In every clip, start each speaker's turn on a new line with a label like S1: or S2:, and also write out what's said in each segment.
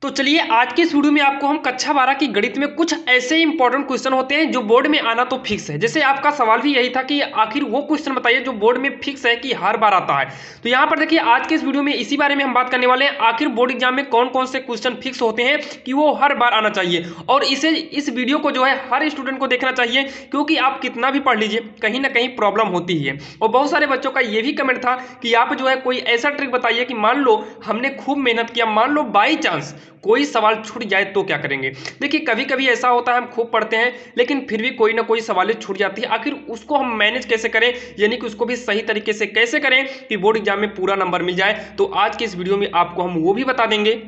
S1: तो चलिए आज के इस वीडियो में आपको हम कक्षा 12 की गणित में कुछ ऐसे इंपॉर्टेंट क्वेश्चन होते हैं जो बोर्ड में आना तो फिक्स है। जैसे आपका सवाल भी यही था कि आखिर वो क्वेश्चन बताइए जो बोर्ड में फिक्स है कि हर बार आता है। तो यहाँ पर देखिए आज के इस वीडियो में इसी बारे में हम बात करने वाले हैं, आखिर बोर्ड एग्जाम में कौन कौन से क्वेश्चन फिक्स होते हैं कि वो हर बार आना चाहिए। और इस वीडियो को जो है हर स्टूडेंट को देखना चाहिए, क्योंकि आप कितना भी पढ़ लीजिए कहीं ना कहीं प्रॉब्लम होती ही है। और बहुत सारे बच्चों का ये भी कमेंट था कि आप जो है कोई ऐसा ट्रिक बताइए कि मान लो हमने खूब मेहनत किया, मान लो बाई चांस कोई सवाल छूट जाए तो क्या करेंगे। देखिए कभी कभी ऐसा होता है हम खूब पढ़ते हैं लेकिन फिर भी कोई ना कोई सवाल छूट जाती है, आखिर उसको हम मैनेज कैसे करें, यानी कि उसको भी सही तरीके से कैसे करें कि बोर्ड एग्जाम में पूरा नंबर मिल जाए। तो आज के इस वीडियो में आपको हम वो भी बता देंगे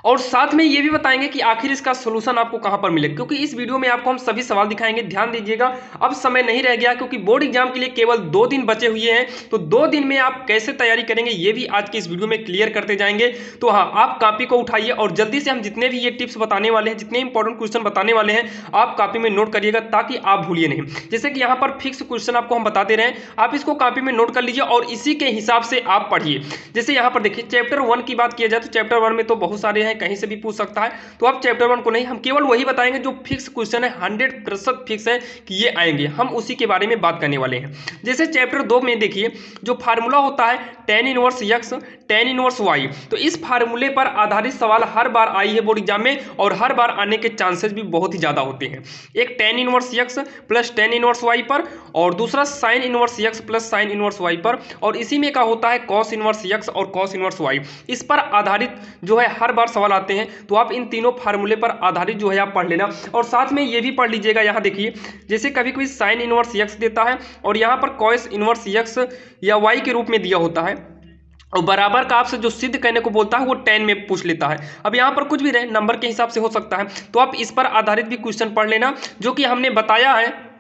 S1: और साथ में ये भी बताएंगे कि आखिर इसका सोल्यूशन आपको कहां पर मिले, क्योंकि इस वीडियो में आपको हम सभी सवाल दिखाएंगे। ध्यान दीजिएगा, अब समय नहीं रह गया क्योंकि बोर्ड एग्जाम के लिए केवल 2 दिन बचे हुए हैं। तो 2 दिन में आप कैसे तैयारी करेंगे ये भी आज के इस वीडियो में क्लियर करते जाएंगे। तो हाँ, आप कॉपी को उठाइए और जल्दी से हम जितने भी ये टिप्स बताने वाले हैं, जितने इंपॉर्टेंट क्वेश्चन बताने वाले हैं, आप कॉपी में नोट करिएगा ताकि आप भूलिए नहीं। जैसे कि यहाँ पर फिक्स क्वेश्चन आपको हम बताते रहे, आप इसको कॉपी में नोट कर लीजिए और इसी के हिसाब से आप पढ़िए। जैसे यहाँ पर देखिए चैप्टर 1 की बात किया जाए तो चैप्टर 1 में तो बहुत सारे हैं, कहीं से भी पूछ सकता है। तो आप चैप्टर 1 को नहीं, हम केवल वही बताएंगे जो फिक्स क्वेश्चन है, 100% फिक्स है कि ये आएंगे, हम उसी के बारे में बात करने वाले हैं। जैसे चैप्टर 2 में देखिए जो फार्मूला होता है tan inverse x tan inverse y, तो इस फार्मूले पर आधारित सवाल हर बार आई है बोर्ड एग्जाम में और हर बार आने के चांसेस भी बहुत ही ज्यादा होते हैं। एक tan inverse x plus tan inverse y पर और दूसरा sin inverse x plus sin inverse y पर, और इसी में का होता है cos इनवर्स x और cos इनवर्स y। इस पर आधारित जो है हर बार सवाल आते हैं। तो आप इन तीनों फार्मूले पर आधारित जो है आप पढ़ लेना और साथ में ये भी पढ़ लीजिएगा। यहाँ देखिए जैसे कभी कोई sin इनवर्स x देता है और यहाँ पर cos इनवर्स x या y के रूप में दिया होता है और बराबर का आपसे जो सिद्ध करने को बोलता है वो tan में पूछ लेता है। अब यहाँ पर कुछ भी रहे, नंबर के हिसाब से हो सकता है, तो आप इस पर आधारित भी क्वेश्चन पढ़ लेना जो कि हमने बताया है।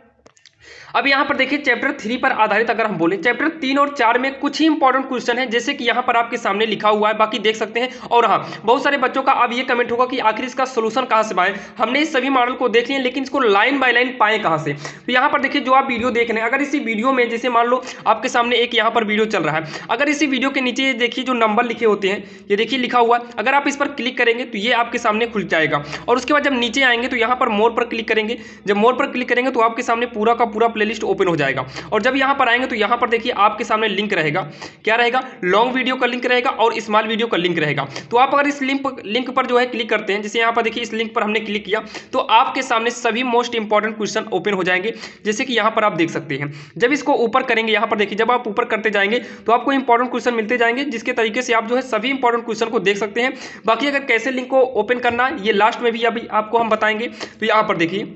S1: अब यहाँ पर देखिए चैप्टर 3 पर आधारित अगर हम बोले, चैप्टर 3 और 4 में कुछ ही इंपॉर्टेंट क्वेश्चन है जैसे कि यहाँ पर आपके सामने लिखा हुआ है, बाकी देख सकते हैं। और हाँ, बहुत सारे बच्चों का अब ये कमेंट होगा कि आखिर इसका सोल्यूशन कहाँ से पाए। हमने इस सभी मॉडल को देख लिया लेकिन इसको लाइन बाय लाइन पाए कहाँ से। तो यहाँ पर देखिए जो आप वीडियो देख रहे हैं, अगर इसी वीडियो में जैसे मान लो आपके सामने एक यहाँ पर वीडियो चल रहा है, अगर इसी वीडियो के नीचे देखिए जो नंबर लिखे होते हैं, ये देखिए लिखा हुआ, अगर आप इस पर क्लिक करेंगे तो ये आपके सामने खुल जाएगा। और उसके बाद जब नीचे आएंगे तो यहाँ पर मोर पर क्लिक करेंगे, जब मोर पर क्लिक करेंगे तो आपके सामने पूरा का पूरा प्लेलिस्ट ओपन हो जाएगा। और जब यहां पर आएंगे तो यहां पर देखिए आपके सामने लिंक रहेगा, क्या रहेगा, लॉन्ग वीडियो का लिंक रहेगा और स्मॉल वीडियो का लिंक रहेगा। तो आप अगर इस लिंक पर जो है क्लिक करते हैं, जैसे यहां पर देखिए इस लिंक पर हमने क्लिक किया तो आपके सामने सभी मोस्ट इंपॉर्टेंट क्वेश्चन ओपन हो जाएंगे, जैसे कि यहां पर आप देख सकते हैं। जब इसको ऊपर करेंगे, यहां पर देखिए जब आप ऊपर करते जाएंगे तो आपको इंपॉर्टेंट क्वेश्चन मिलते जाएंगे, जिसके तरीके से आप जो है सभी इंपॉर्टेंट क्वेश्चन को देख सकते हैं। बाकी अगर कैसे लिंक को ओपन करना है ये लास्ट में भी अभी आपको हम बताएंगे। तो यहां पर देखिए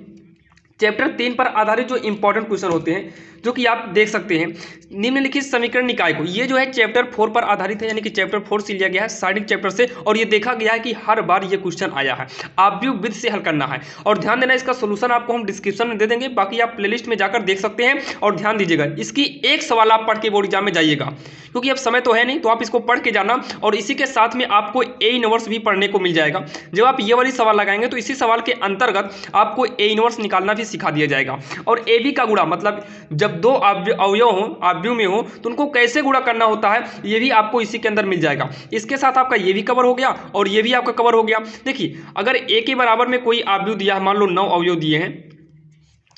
S1: चैप्टर 3 पर आधारित जो इंपॉर्टेंट क्वेश्चन होते हैं जो कि आप देख सकते हैं, निम्नलिखित समीकरण निकाय को, ये जो है चैप्टर 4 पर आधारित है, यानी कि चैप्टर 4 से लिया गया है स्टार्टिंग चैप्टर से, और ये देखा गया है कि हर बार ये क्वेश्चन आया है, आप भी विद से हल करना है। और ध्यान देना, इसका सोल्यूशन आपको हम डिस्क्रिप्शन में दे देंगे, बाकी आप प्लेलिस्ट में जाकर देख सकते हैं। और ध्यान दीजिएगा, इसकी एक सवाल आप पढ़ के बोर्ड एग्जाम में जाइएगा, क्योंकि अब समय तो है नहीं, तो आप इसको पढ़ के जाना और इसी के साथ में आपको ए इनवर्स भी पढ़ने को मिल जाएगा। जब आप ये वाली सवाल लगाएंगे तो इसी सवाल के अंतर्गत आपको ए इनवर्स निकालना भी सिखा दिया जाएगा। और ए बी का गुणा, मतलब जब दो अवयव हो, अवयव में हो, तो उनको कैसे गुणा करना होता है ये भी आपको इसी के अंदर मिल जाएगा। इसके साथ आपका ये भी कवर हो गया और ये भी आपका कवर हो गया। देखिए अगर ए के बराबर में कोई अवयव दिया है, मान लो 9 अवयव दिए हैं,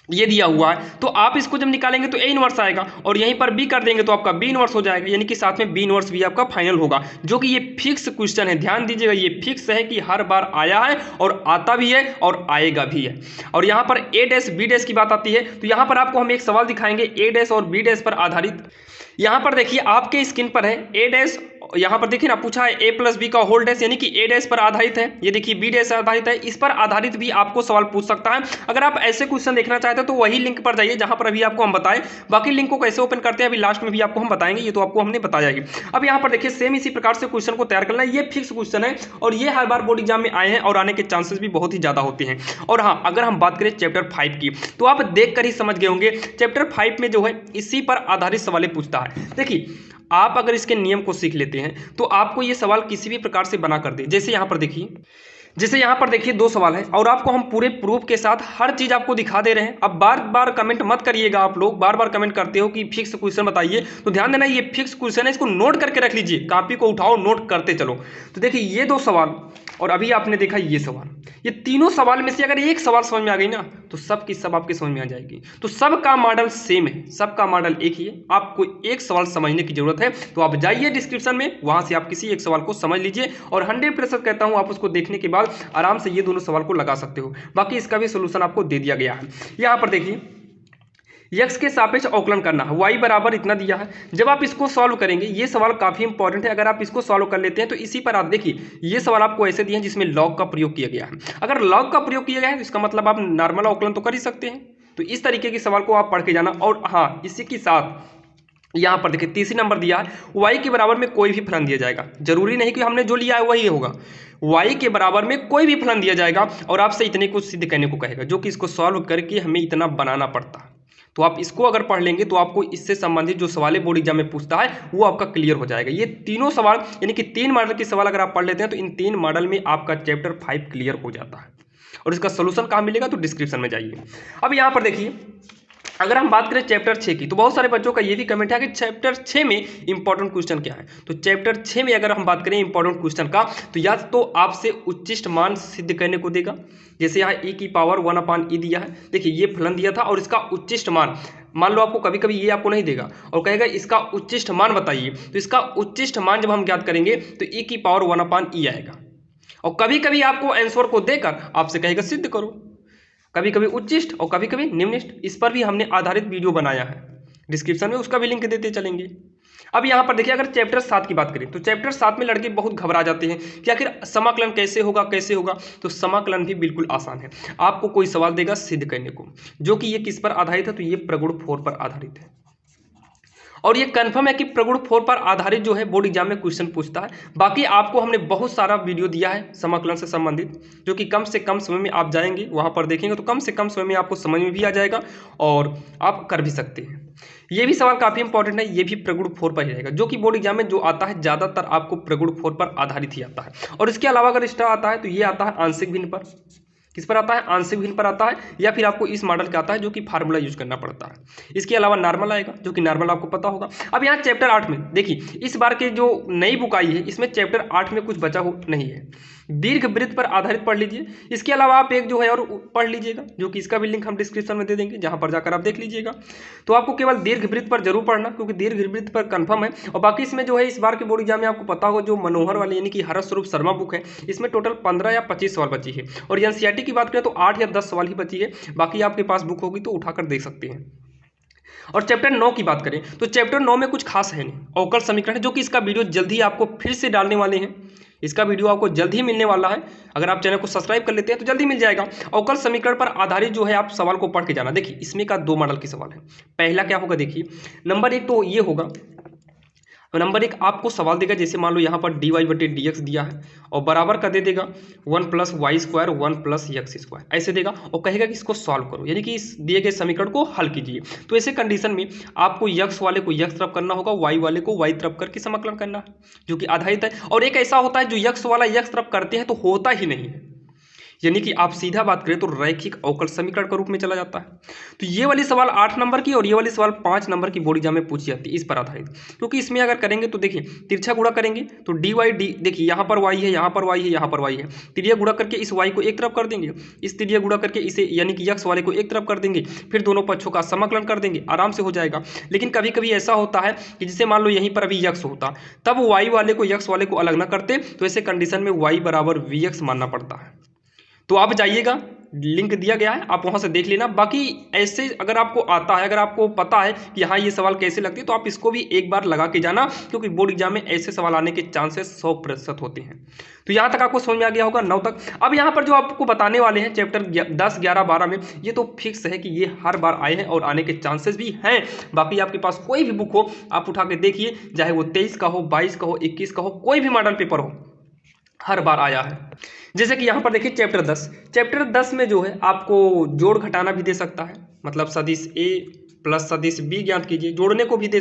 S1: ये दिया हुआ है, तो आप इसको जब निकालेंगे तो ए इनवर्स आएगा और यहीं पर बी कर देंगे तो आपका बी इनवर्स हो जाएगा, यानी कि साथ में बी इनवर्स भी आपका फाइनल होगा, जो कि ये फिक्स क्वेश्चन है। ध्यान दीजिएगा, ये फिक्स है कि हर बार आया है और आता भी है और आएगा भी है। और यहाँ पर ए डैश बी डैश की बात आती है, तो यहाँ पर आपको हम एक सवाल दिखाएंगे ए डैश और बी डैश पर आधारित। यहाँ पर देखिए आपके स्क्रीन पर है ए डैश, यहाँ पर देखिए ना पूछा है ए प्लस बी का होल डैश, यानी कि ए डैश पर आधारित है, ये देखिए बी डैश आधारित है। इस पर आधारित भी आपको सवाल पूछ सकता है। अगर आप ऐसे क्वेश्चन देखना चाहते हैं तो वही लिंक पर जाइए जहां पर अभी आपको हम बताएं। बाकी लिंक को कैसे ओपन करते हैं अभी लास्ट में भी आपको हम बताएंगे, ये तो आपको हमने बताया ही। अब यहाँ पर देखिए सेम इसी प्रकार से क्वेश्चन को तैयार करना है, ये फिक्स क्वेश्चन है और ये हर बार बोर्ड एग्जाम में आए हैं और आने के चांसेस भी बहुत ही ज्यादा होते हैं। और हाँ, अगर हम बात करें चैप्टर 5 की, तो आप देख कर ही समझ गए होंगे चैप्टर 5 में जो है इसी पर आधारित सवाल पूछता है। देखिए आप अगर इसके नियम को सीख लेते हैं तो आपको ये सवाल किसी भी प्रकार से बना कर दे। जैसे यहाँ पर देखिए, जैसे यहाँ पर देखिए 2 सवाल है और आपको हम पूरे प्रूफ के साथ हर चीज आपको दिखा दे रहे हैं। अब बार बार कमेंट मत करिएगा, आप लोग बार बार कमेंट करते हो कि फिक्स क्वेश्चन बताइए, तो ध्यान देना ये फिक्स क्वेश्चन है, इसको नोट करके रख लीजिए, कॉपी को उठाओ नोट करते चलो। तो देखिए ये 2 सवाल और अभी आपने देखा ये सवाल। ये तीनों सवाल में से अगर एक सवाल समझ में आ गई ना तो सब की सब आपके समझ में आ जाएगी। तो सबका मॉडल सेम है, सबका मॉडल एक ही है। आपको एक सवाल समझने की जरूरत है तो आप जाइए डिस्क्रिप्शन में, वहां से आप किसी एक सवाल को समझ लीजिए और 100% कहता हूं आप उसको देखने के बाद आराम से ये दोनों सवाल को लगा सकते हो। बाकी इसका भी सोल्यूशन आपको दे दिया गया है। यहां पर देखिए यक्स के सापेक्ष अवकलन करना है, y बराबर इतना दिया है। जब आप इसको सॉल्व करेंगे, ये सवाल काफी इंपॉर्टेंट है, अगर आप इसको सॉल्व कर लेते हैं तो इसी पर आप देखिए ये सवाल आपको ऐसे दिए हैं जिसमें लॉग का प्रयोग किया गया है। अगर लॉग का प्रयोग किया गया है तो इसका मतलब आप नॉर्मल अवकलन तो कर ही सकते हैं। तो इस तरीके के सवाल को आप पढ़ के जाना। और हाँ, इसी के साथ यहाँ पर देखिए तीसरी नंबर दिया है, y के बराबर में कोई भी फलन दिया जाएगा। जरूरी नहीं कि हमने जो लिया है वही होगा, y के बराबर में कोई भी फलन दिया जाएगा और आपसे इतने कुछ सिद्ध करने को कहेगा, जो कि इसको सॉल्व करके हमें इतना बनाना पड़ता है। तो आप इसको अगर पढ़ लेंगे तो आपको इससे संबंधित जो सवाल बोर्ड एग्जाम में पूछता है वो आपका क्लियर हो जाएगा। ये तीनों सवाल यानी कि 3 मॉडल के सवाल अगर आप पढ़ लेते हैं तो इन 3 मॉडल में आपका चैप्टर 5 क्लियर हो जाता है। और इसका सोल्यूशन कहाँ मिलेगा तो डिस्क्रिप्शन में जाइए। अब यहाँ पर देखिए अगर हम बात करें चैप्टर 6 की तो बहुत सारे बच्चों का ये भी कमेंट है कि चैप्टर 6 में इंपॉर्टेंट क्वेश्चन क्या है। तो चैप्टर 6 में अगर हम बात करें इंपॉर्टेंट क्वेश्चन का तो या तो आपसे उच्चिष्ट मान सिद्ध करने को देगा, जैसे यहाँ e की पावर 1/e दिया है। देखिए ये फलन दिया था और इसका उच्चिष्ट मान लो आपको कभी कभी ये आपको नहीं देगा और कहेगा इसका उच्चिष्ट मान बताइए। तो इसका उच्चिष्ट मान जब हम ज्ञात करेंगे तो e की पावर 1/e आएगा। और कभी कभी आपको आंसर को देकर आपसे कहेगा सिद्ध करो, कभी कभी उच्चिष्ट और कभी कभी निम्निष्ट। इस पर भी हमने आधारित वीडियो बनाया है, डिस्क्रिप्शन में उसका भी लिंक देते चलेंगे। अब यहाँ पर देखिए अगर चैप्टर 7 की बात करें तो चैप्टर 7 में लड़के बहुत घबरा जाते हैं कि आखिर समाकलन कैसे होगा कैसे होगा। तो समाकलन भी बिल्कुल आसान है। आपको कोई सवाल देगा सिद्ध करने को, जो कि ये किस पर आधारित है तो ये प्रगुण 4 पर आधारित है। और ये कंफर्म है कि प्रगुण 4 पर आधारित जो है बोर्ड एग्जाम में क्वेश्चन पूछता है। बाकी आपको हमने बहुत सारा वीडियो दिया है समाकलन से संबंधित, जो कि कम से कम समय में आप जाएंगे वहां पर देखेंगे तो कम से कम समय में आपको समझ में भी आ जाएगा और आप कर भी सकते हैं। ये भी सवाल काफी इंपॉर्टेंट है, ये भी प्रगुण 4 पर ही रहेगा, जो कि बोर्ड एग्जाम में जो आता है ज्यादातर आपको प्रगुण 4 पर आधारित ही आता है। और इसके अलावा अगर एक्स्ट्रा आता है तो ये आता है आंशिक भिन्न पर। किस पर आता है? आंशिक भिन्न पर आता है, या फिर आपको इस मॉडल का आता है जो कि फार्मूला यूज करना पड़ता है। इसके अलावा नॉर्मल आएगा, जो कि नॉर्मल आपको पता होगा। अब यहाँ चैप्टर 8 में देखिए इस बार के जो नई बुक आई है इसमें चैप्टर 8 में कुछ बचा हो नहीं है, दीर्घ वृत्त पर आधारित पढ़ लीजिए। इसके अलावा आप एक जो है और पढ़ लीजिएगा, जो कि इसका भी लिंक हम डिस्क्रिप्शन में दे देंगे, जहां पर जाकर आप देख लीजिएगा। तो आपको केवल दीर्घ वृत्त पर जरूर पढ़ना, क्योंकि दीर्घ वृत्त पर कंफर्म है। और बाकी इसमें जो है इस बार के बोर्ड एग्जाम में आपको पता होगा जो मनोहर वाले यानी कि हरस स्वरूप शर्मा बुक है, इसमें टोटल 15 या 25 सवाल बची है। और एनसीईआरटी की बात करें तो 8 या 10 सवाल ही बची है। बाकी आपके पास बुक होगी तो उठाकर देख सकते हैं। और चैप्टर 9 की बात करें तो चैप्टर 9 में कुछ खास है नहीं, अवकल समीकरण है, जो कि इसका वीडियो जल्दी ही आपको फिर से डालने वाले हैं। इसका वीडियो आपको जल्द ही मिलने वाला है, अगर आप चैनल को सब्सक्राइब कर लेते हैं तो जल्दी मिल जाएगा। अवकल समीकरण पर आधारित जो है आप सवाल को पढ़ के जाना। देखिए इसमें का 2 मॉडल के सवाल है। पहला क्या होगा देखिए, नंबर 1 तो ये होगा, नंबर 1 आपको सवाल देगा, जैसे मान लो यहाँ पर dy/dx दिया है और बराबर का दे देगा 1 + y² 1 + x² ऐसे देगा और कहेगा कि इसको सॉल्व करो, यानी कि इस दिए गए समीकरण को हल कीजिए। तो ऐसे कंडीशन में आपको x वाले को x तरफ करना होगा, y वाले को y तरफ करके समाकलन करना है, जो कि आधारित है। और एक ऐसा होता है जो x वाला x तरफ करते हैं तो होता ही नहीं है, यानी कि आप सीधा बात करें तो रैखिक अवकल समीकरण के रूप में चला जाता है। तो ये वाली सवाल 8 नंबर की और ये वाली सवाल 5 नंबर की बोर्ड एग्जाम में पूछी जाती है इस पर आधारित। क्योंकि इसमें अगर करेंगे तो देखिए तिरछा गुणा करेंगे तो dy देखिए यहाँ पर y है, यहाँ पर y है, यहाँ पर y है, तिरिया गुणा करके इस y को एक तरफ कर देंगे, इस तिरिया गुणा करके इसे यानी कि x वाले को एक तरफ कर देंगे, फिर दोनों पक्षों का समाकलन कर देंगे, आराम से हो जाएगा। लेकिन कभी कभी ऐसा होता है कि जैसे मान लो यहीं पर अभी x होता तब y वाले को x वाले को अलग ना करते, तो ऐसे कंडीशन में y बराबर vx मानना पड़ता है। तो आप जाइएगा, लिंक दिया गया है, आप वहां से देख लेना। बाकी ऐसे अगर आपको आता है, अगर आपको पता है कि हाँ ये सवाल कैसे लगते हैं, तो आप इसको भी एक बार लगा के जाना, क्योंकि बोर्ड एग्जाम में ऐसे सवाल आने के चांसेस 100% होते हैं। तो यहाँ तक आपको समझ में आ गया होगा 9 तक। अब यहाँ पर जो आपको बताने वाले हैं चैप्टर 10, 11, 12 में, ये तो फिक्स है कि ये हर बार आए हैं और आने के चांसेस भी हैं। बाकी आपके पास कोई भी बुक हो आप उठा के देखिए, चाहे वो 23 का हो, 22 का हो, 21 का हो, कोई भी मॉडल पेपर हो, हर बार आया है। जैसे कि यहाँ पर देखिए चैप्टर 10 में जो है आपको जोड़ घटाना भी दे सकता है, मतलब सदिश a प्लस सदिश b ज्ञात कीजिए, जोड़ने को भी दे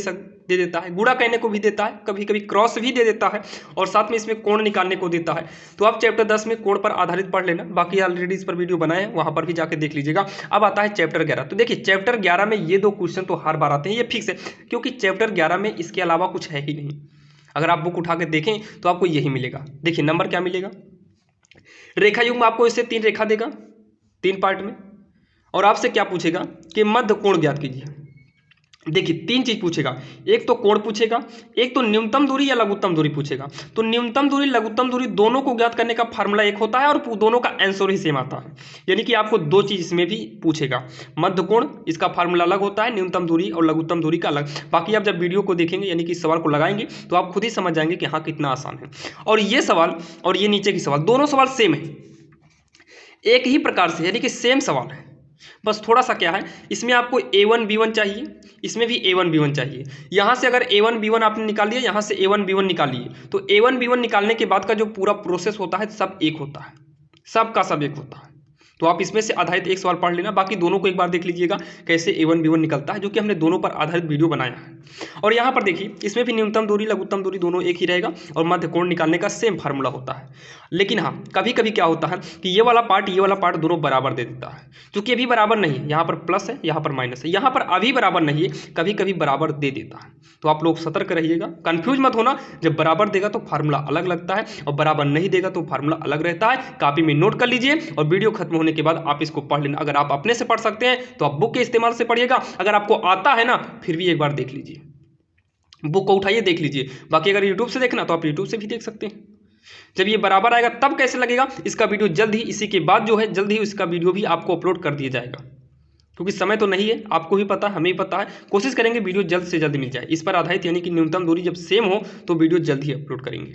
S1: देता है, गुणा करने को भी देता है, कभी कभी क्रॉस भी दे देता है, और साथ में इसमें कोण निकालने को देता है। तो आप चैप्टर 10 में कोण पर आधारित पढ़ लेना, बाकी ऑलरेडी इस पर वीडियो बनाए हैं, वहां पर भी जाके देख लीजिएगा। अब आता है चैप्टर 11। तो देखिए चैप्टर 11 में ये 2 क्वेश्चन तो हर बार आते हैं, ये फिक्स है, क्योंकि चैप्टर 11 में इसके अलावा कुछ है ही नहीं। अगर आप बुक उठा के देखें तो आपको यही मिलेगा। देखिए नंबर क्या मिलेगा, रेखा युग्म आपको इससे 3 रेखा देगा 3 पार्ट में, और आपसे क्या पूछेगा कि मध्य कोण ज्ञात कीजिए। देखिए 3 चीज पूछेगा, एक तो कोण पूछेगा, एक तो न्यूनतम दूरी या लघुत्तम दूरी पूछेगा। तो न्यूनतम दूरी लघुत्तम दूरी दोनों को ज्ञात करने का फार्मूला एक होता है और दोनों का आंसर ही सेम आता है, यानी कि आपको 2 चीज इसमें भी पूछेगा। मध्य कोण इसका फार्मूला अलग होता है, न्यूनतम दूरी और लघुत्तम दूरी का अलग। बाकी आप जब वीडियो को देखेंगे यानी कि सवाल को लगाएंगे तो आप खुद ही समझ जाएंगे कि हाँ कितना आसान है। और ये सवाल और ये नीचे की सवाल दोनों सवाल सेम है, एक ही प्रकार से, यानी कि सेम सवाल है। बस थोड़ा सा क्या है, इसमें आपको A1 B1 चाहिए, इसमें भी A1 B1 चाहिए। यहाँ से अगर A1 B1 आपने निकाल लिया, यहाँ से A1 B1 निकाल लिए, तो A1 B1 निकालने के बाद का जो पूरा प्रोसेस होता है सब एक होता है, सब का सब एक होता है। तो आप इसमें से आधारित एक सवाल पढ़ लेना, बाकी दोनों को एक बार देख लीजिएगा कैसे A1 B1 निकलता है, जो कि हमने दोनों पर आधारित वीडियो बनाया है। और यहाँ पर देखिए इसमें भी न्यूनतम दूरी लघुत्तम दूरी दोनों एक ही रहेगा और मध्य कोण निकालने का सेम फार्मूला होता है। लेकिन हाँ कभी कभी क्या होता है कि ये वाला पार्ट दोनों बराबर दे देता है, क्योंकि अभी बराबर नहीं है, यहाँ पर प्लस है यहाँ पर माइनस है, यहाँ पर अभी बराबर नहीं है, कभी कभी बराबर दे देता है। तो आप लोग सतर्क रहिएगा, कंफ्यूज मत होना। जब बराबर देगा तो फार्मूला अलग लगता है और बराबर नहीं देगा तो फार्मूला अलग रहता है। कॉपी में नोट कर लीजिए और वीडियो खत्म होने के बाद आप इसको पढ़ लेना। अगर आप अपने से पढ़ सकते हैं तो आप बुक के इस्तेमाल से पढ़िएगा, अगर आपको आता है ना फिर भी एक बार देख लीजिए, बुक को उठाइए देख लीजिए। बाकी अगर यूट्यूब से देखना तो आप यूट्यूब से भी देख सकते हैं। जब ये बराबर आएगा तब कैसे लगेगा, इसका वीडियो जल्द ही, इसी के बाद जो है जल्द ही इसका वीडियो भी आपको अपलोड कर दिया जाएगा, क्योंकि समय तो नहीं है, आपको भी पता है हमें भी पता है। कोशिश करेंगे वीडियो जल्द से जल्द मिल जाए इस पर आधारित, यानी कि न्यूनतम दूरी जब सेम हो तो वीडियो जल्द ही अपलोड करेंगे।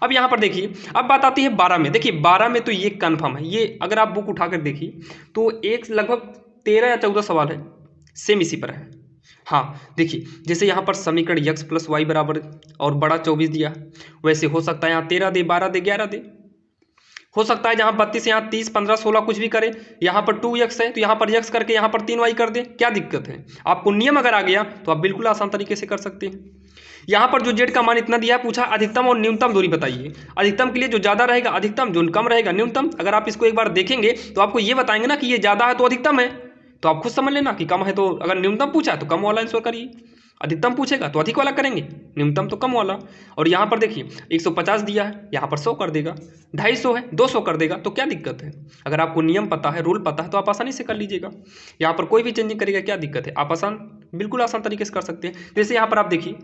S1: अब यहाँ पर देखिए, अब बात आती है 12 में। देखिए 12 में तो ये कन्फर्म है, ये अगर आप बुक उठाकर देखिए तो एक लगभग 13 या 14 सवाल है सेम इसी पर है। हाँ देखिए जैसे यहाँ पर समीकरण x प्लस वाई बराबर और बड़ा 24 दिया, वैसे हो सकता है यहाँ 13 दे, 12 दे, 11 दे, हो सकता है जहाँ 32 यहाँ 30 15 16 कुछ भी करे। यहाँ पर 2x है तो यहाँ पर x करके यहाँ पर 3y कर दे, क्या दिक्कत है। आपको नियम अगर आ गया तो आप बिल्कुल आसान तरीके से कर सकते हैं। यहाँ पर जो z का मान इतना दिया है, पूछा अधिकतम और न्यूनतम दूरी बताइए। अधिकतम के लिए जो ज़्यादा रहेगा अधिकतम, जो कम रहेगा न्यूनतम। अगर आप इसको एक बार देखेंगे तो आपको ये बताएंगे ना कि ये ज़्यादा है तो अधिकतम है, तो आप खुद समझ लेना कि कम है तो अगर न्यूनतम पूछा है तो कम वाला आंसर करिए, अधिकतम पूछेगा तो अधिक वाला करेंगे, न्यूनतम तो कम वाला। और यहाँ पर देखिए 150 दिया है, यहाँ पर 100 कर देगा, 250 है 200 कर देगा, तो क्या दिक्कत है। अगर आपको नियम पता है, रूल पता है तो आप आसानी से कर लीजिएगा। यहाँ पर कोई भी चेंजिंग करेगा, क्या दिक्कत है, आप बिल्कुल आसान तरीके से कर सकते हैं। जैसे यहाँ पर आप देखिए,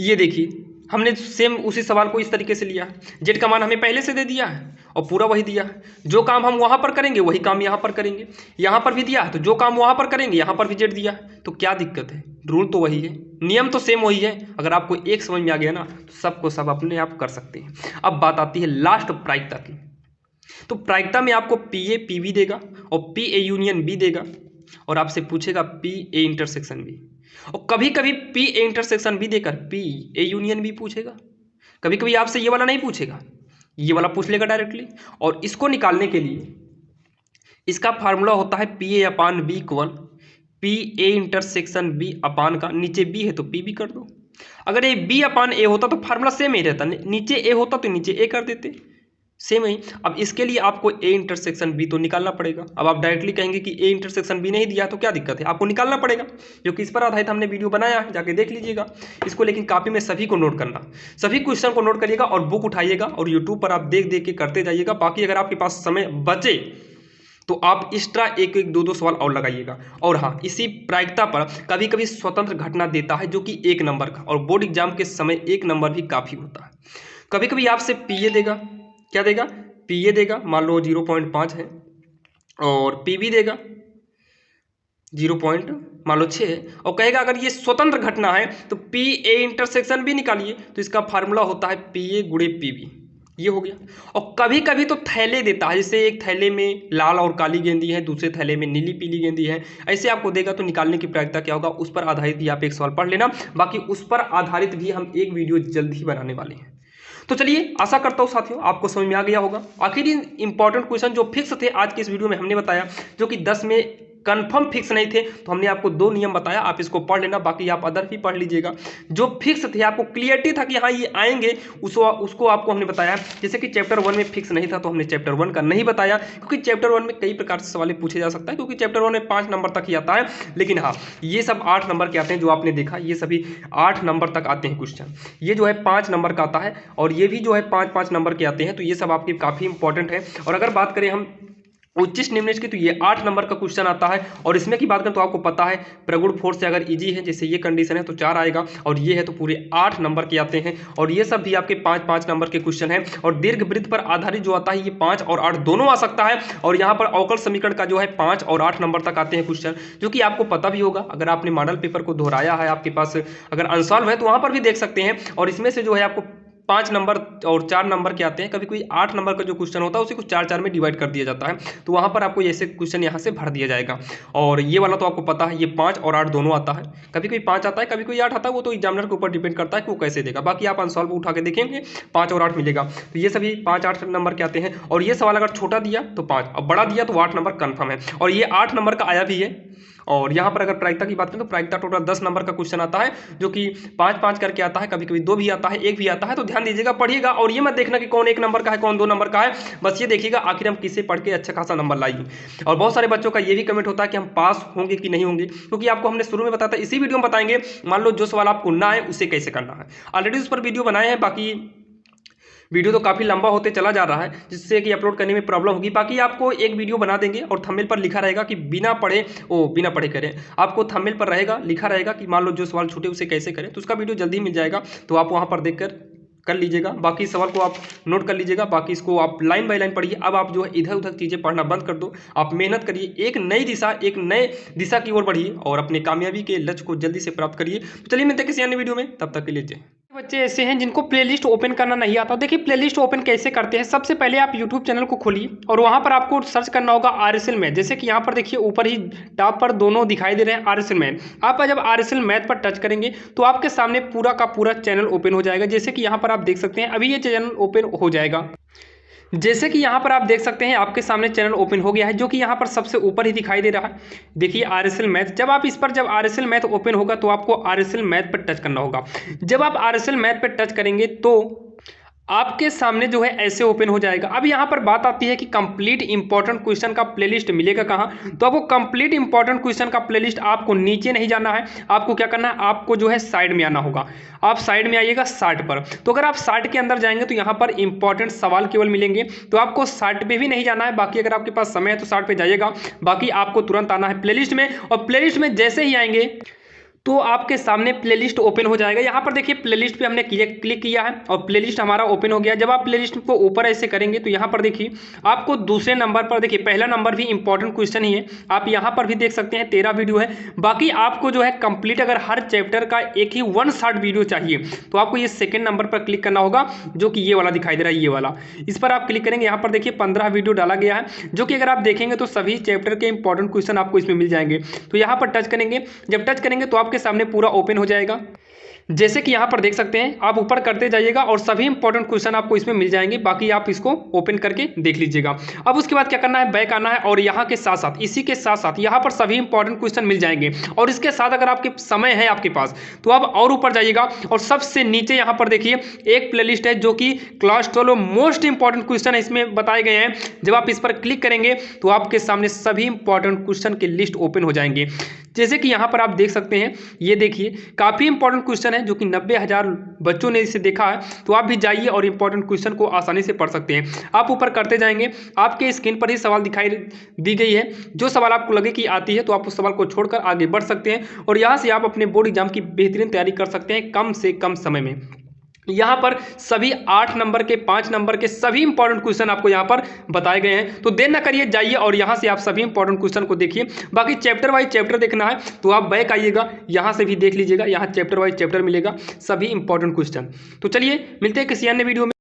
S1: ये देखिए हमने सेम उसी सवाल को इस तरीके से लिया है। जेड का मान हमें पहले से दे दिया है और पूरा वही दिया है, जो काम हम वहाँ पर करेंगे वही काम यहाँ पर करेंगे। यहाँ पर भी दिया है तो जो काम वहाँ पर करेंगे यहाँ पर भी जेड दिया है, तो क्या दिक्कत है। रूल तो वही है, नियम तो सेम वही है। अगर आपको एक समझ में आ गया ना तो सबको सब अपने आप कर सकते हैं। अब बात आती है लास्ट प्रायिकता की। तो प्रायिकता में आपको पी ए पी बी देगा और पी ए यूनियन बी देगा और आपसे पूछेगा पी ए इंटरसेक्शन बी, और कभी कभी पी ए इंटरसेक्शन बी देकर पी ए यूनियन बी पूछेगा। कभी कभी आपसे ये वाला नहीं पूछेगा, ये वाला पूछ लेगा डायरेक्टली। और इसको निकालने के लिए इसका फार्मूला होता है P A upon B equal P A intersection B upon का, नीचे बी है तो पी बी कर दो। अगर ये बी अपान ए होता तो फार्मूला सेम ही रहता, नीचे ए होता तो नीचे ए कर देते, सेम है। अब इसके लिए आपको ए इंटरसेक्शन बी तो निकालना पड़ेगा। अब आप डायरेक्टली कहेंगे कि ए इंटरसेक्शन बी नहीं दिया तो क्या दिक्कत है, आपको निकालना पड़ेगा, जो कि इस पर आधारित हमने वीडियो बनाया है, जाके देख लीजिएगा इसको। लेकिन कॉपी में सभी को नोट करना, सभी क्वेश्चन को नोट करिएगा और बुक उठाइएगा और यूट्यूब पर आप देख देख के करते जाइएगा। बाकी अगर आपके पास समय बचे तो आप एक्स्ट्रा एक एक दो सवाल और लगाइएगा। और हाँ, इसी प्रायिकता पर कभी कभी स्वतंत्र घटना देता है जो कि 1 नंबर का, और बोर्ड एग्जाम के समय 1 नंबर भी काफ़ी होता है। कभी कभी आपसे पीए देगा, क्या देगा, पीए देगा, मान लो 0.5 है, और पीबी देगा 0. मान लो 6 है, और कहेगा अगर ये स्वतंत्र घटना है तो पी ए इंटरसेक्शन भी निकालिए, तो इसका फार्मूला होता है पी ए गुणे पी बी, ये हो गया। और कभी कभी तो थैले देता है, जैसे एक थैले में लाल और काली गेंदी है, दूसरे थैले में नीली पीली गेंदी है, ऐसे आपको देगा तो निकालने की प्रायिकता क्या होगा, उस पर आधारित भी आप एक सवाल पढ़ लेना। बाकी उस पर आधारित भी हम एक वीडियो जल्द ही बनाने वाले हैं। तो चलिए, आशा करता हूँ साथियों आपको समझ में आ गया होगा। आखिर इंपॉर्टेंट क्वेश्चन जो फिक्स थे आज की इस वीडियो में हमने बताया, जो कि 10 में कंफर्म फिक्स नहीं थे, तो हमने आपको 2 नियम बताया, आप इसको पढ़ लेना, बाकी आप अदर भी पढ़ लीजिएगा। जो फिक्स थे, आपको क्लियरिटी था कि हाँ ये आएंगे, उसको आपको हमने बताया। जैसे कि चैप्टर 1 में फिक्स नहीं था, तो हमने चैप्टर 1 का नहीं बताया, क्योंकि चैप्टर 1 में कई प्रकार से सवाल पूछे जा सकता है, क्योंकि चैप्टर 1 में 5 नंबर तक ही आता है। लेकिन हाँ, ये सब 8 नंबर के आते हैं, जो आपने देखा ये सभी 8 नंबर तक आते हैं क्वेश्चन। ये जो है 5 नंबर का आता है, और ये भी जो है 5-5 नंबर के आते हैं। तो ये सब आपके काफ़ी इंपॉर्टेंट है। और अगर बात करें हम उच्चिष्ट निम्निष्ट की, तो ये 8 नंबर का क्वेश्चन आता है। और इसमें की बात करें तो आपको पता है, प्रगुण फोर्स से अगर इजी है, जैसे ये कंडीशन है, तो 4 आएगा, और ये है तो पूरे 8 नंबर के आते हैं। और ये सब भी आपके 5-5 नंबर के क्वेश्चन है। और दीर्घ वृत्त पर आधारित जो आता है, ये 5 और 8 दोनों आ सकता है। और यहाँ पर अवकल समीकरण का जो है 5 और 8 नंबर तक आते हैं क्वेश्चन, जो कि आपको पता भी होगा। अगर आपने मॉडल पेपर को दोहराया है, आपके पास अगर अनसॉल्व है, तो वहाँ पर भी देख सकते हैं। और इसमें से जो है आपको 5 नंबर और 4 नंबर के आते हैं। कभी कोई 8 नंबर का जो क्वेश्चन होता है, उसे कुछ 4-4 में डिवाइड कर दिया जाता है, तो वहाँ पर आपको ऐसे क्वेश्चन यहाँ से भर दिया जाएगा। और ये वाला तो आपको पता है, ये 5 और 8 दोनों आता है। कभी कोई 5 आता है, कभी कोई 8 आता है, वो तो एग्जामिनर के ऊपर डिपेंड करता है कि वो कैसे देगा। बाकी आप अनसॉल्व उठा के देखेंगे, 5 और 8 मिलेगा। तो ये सभी 5-8 नंबर के आते हैं। और ये सवाल अगर छोटा दिया तो 5, और बड़ा दिया तो 8 नंबर कन्फर्म है। और ये 8 नंबर का आया भी है। और यहाँ पर अगर प्रायिकता की बात करें, तो प्रायिकता टोटल 10 नंबर का क्वेश्चन आता है, जो कि 5-5 करके आता है। कभी कभी 2 भी आता है, 1 भी आता है। तो ध्यान दीजिएगा, पढ़िएगा, और ये मत देखना कि कौन 1 नंबर का है, कौन 2 नंबर का है। बस ये देखिएगा आखिर हम किसे पढ़ के अच्छा खासा नंबर लाएंगे। और बहुत सारे बच्चों का ये भी कमेंट होता है कि हम पास होंगे कि नहीं होंगे, क्योंकि आपको हमने शुरू में बताया था, इसी वीडियो में बताएंगे। मान लो जो सवाल आपको ना है, उसे कैसे करना है। ऑलरेडी उस पर वीडियो बनाए हैं, बाकी वीडियो तो काफ़ी लंबा होते चला जा रहा है, जिससे कि अपलोड करने में प्रॉब्लम होगी। बाकी आपको एक वीडियो बना देंगे, और थंबनेल पर लिखा रहेगा कि बिना पढ़े करें। आपको थंबनेल पर रहेगा, लिखा रहेगा कि मान लो जो सवाल छूटे उसे कैसे करें, तो उसका वीडियो जल्दी मिल जाएगा। तो आप वहाँ पर देख कर लीजिएगा। बाकी सवाल को आप नोट कर लीजिएगा, बाकी इसको आप लाइन बाय लाइन पढ़िए। अब आप जो है इधर उधर चीज़ें पढ़ना बंद कर दो, आप मेहनत करिए, एक नए दिशा की ओर बढ़िए, और अपने कामयाबी के लक्ष्य को जल्दी से प्राप्त करिए। तो चलिए मिलते हैं किसी अन्य वीडियो में, तब तक के लिए जय। बच्चे ऐसे हैं जिनको प्लेलिस्ट ओपन करना नहीं आता। देखिए प्लेलिस्ट ओपन कैसे करते हैं। सबसे पहले आप यूट्यूब चैनल को खोलिए, और वहां पर आपको सर्च करना होगा RSL मैथ। जैसे कि यहाँ पर देखिए ऊपर ही टॉप पर दोनों दिखाई दे रहे हैं, RSL मैथ। आप जब RSL मैथ पर टच करेंगे, तो आपके सामने पूरा का पूरा चैनल ओपन हो जाएगा। जैसे कि यहाँ पर आप देख सकते हैं, अभी ये चैनल ओपन हो जाएगा। जैसे कि यहाँ पर आप देख सकते हैं, आपके सामने चैनल ओपन हो गया है, जो कि यहाँ पर सबसे ऊपर ही दिखाई दे रहा है। देखिए RSL मैथ। जब RSL मैथ ओपन होगा, तो आपको RSL मैथ पर टच करना होगा। जब आप RSL मैथ पर टच करेंगे, तो आपके सामने जो है ऐसे ओपन हो जाएगा। अब यहाँ पर बात आती है कि कंप्लीट इंपॉर्टेंट क्वेश्चन का प्लेलिस्ट मिलेगा कहाँ। तो आपको कंप्लीट इंपॉर्टेंट क्वेश्चन का प्लेलिस्ट, आपको नीचे नहीं जाना है, आपको क्या करना है, आपको जो है साइड में आना होगा। आप साइड में आइएगा 60 पर। तो अगर आप 60 के अंदर जाएंगे, तो यहाँ पर इंपॉर्टेंट सवाल केवल मिलेंगे। तो आपको 60 पे भी नहीं जाना है। बाकी अगर आपके पास समय है तो 60 पे जाइएगा। बाकी आपको तुरंत आना है प्लेलिस्ट में, और प्लेलिस्ट में जैसे ही आएंगे, तो आपके सामने प्लेलिस्ट ओपन हो जाएगा। यहाँ पर देखिए प्लेलिस्ट पे हमने क्लिक किया है, और प्लेलिस्ट हमारा ओपन हो गया। जब आप प्लेलिस्ट को ऊपर ऐसे करेंगे, तो यहाँ पर देखिए आपको दूसरे नंबर पर, देखिए पहला नंबर भी इंपॉर्टेंट क्वेश्चन ही है, आप यहाँ पर भी देख सकते हैं 13 वीडियो है। बाकी आपको जो है कंप्लीट, अगर हर चैप्टर का एक ही 1 शॉर्ट वीडियो चाहिए, तो आपको ये सेकेंड नंबर पर क्लिक करना होगा, जो कि ये वाला दिखाई दे रहा है, ये वाला। इस पर आप क्लिक करेंगे, यहाँ पर देखिए 15 वीडियो डाला गया है, जो कि अगर आप देखेंगे तो सभी चैप्टर के इंपॉर्टेंट क्वेश्चन आपको इसमें मिल जाएंगे। तो यहाँ पर टच करेंगे, जब टच करेंगे तो आपके सामने पूरा ओपन हो जाएगा। जैसे कि यहाँ पर देख सकते हैं, आप ऊपर करते जाइएगा, और सभी इंपॉर्टेंट क्वेश्चन आपको इसमें मिल जाएंगे। बाकी आप इसको ओपन करके देख लीजिएगा। अब उसके बाद क्या करना है, बैक आना है, और यहाँ के साथ साथ, इसी के साथ साथ यहाँ पर सभी इंपॉर्टेंट क्वेश्चन मिल जाएंगे। और इसके साथ अगर आपके समय है आपके पास, तो आप और ऊपर जाइएगा, और सबसे नीचे यहाँ पर देखिए एक प्लेलिस्ट है, जो कि क्लास 12 मोस्ट इंपॉर्टेंट क्वेश्चन है, इसमें बताए गए हैं। जब आप इस पर क्लिक करेंगे, तो आपके सामने सभी इंपॉर्टेंट क्वेश्चन की लिस्ट ओपन हो जाएंगे। जैसे कि यहाँ पर आप देख सकते हैं, ये देखिए काफ़ी इंपॉर्टेंट क्वेश्चन है, जो कि 90,000 बच्चों ने इसे देखा है। तो आप भी जाइए और इंपॉर्टेंट क्वेश्चन को आसानी से पढ़ सकते हैं। आप ऊपर करते जाएंगे, आपके स्क्रीन पर ही सवाल दिखाई दी गई है। जो सवाल आपको लगे कि आती है, तो आप उस सवाल को छोड़कर आगे बढ़ सकते हैं, और यहाँ से आप अपने बोर्ड एग्जाम की बेहतरीन तैयारी कर सकते हैं कम से कम समय में। यहाँ पर सभी 8 नंबर के, 5 नंबर के सभी इंपॉर्टेंट क्वेश्चन आपको यहाँ पर बताए गए हैं। तो देर ना करिए, जाइए और यहाँ से आप सभी इंपॉर्टेंट क्वेश्चन को देखिए। बाकी चैप्टर वाइज चैप्टर देखना है, तो आप बैक आइएगा, यहाँ से भी देख लीजिएगा, यहाँ चैप्टर वाइज चैप्टर मिलेगा, सभी इंपॉर्टेंट क्वेश्चन। तो चलिए मिलते हैं किसी अन्य वीडियो में।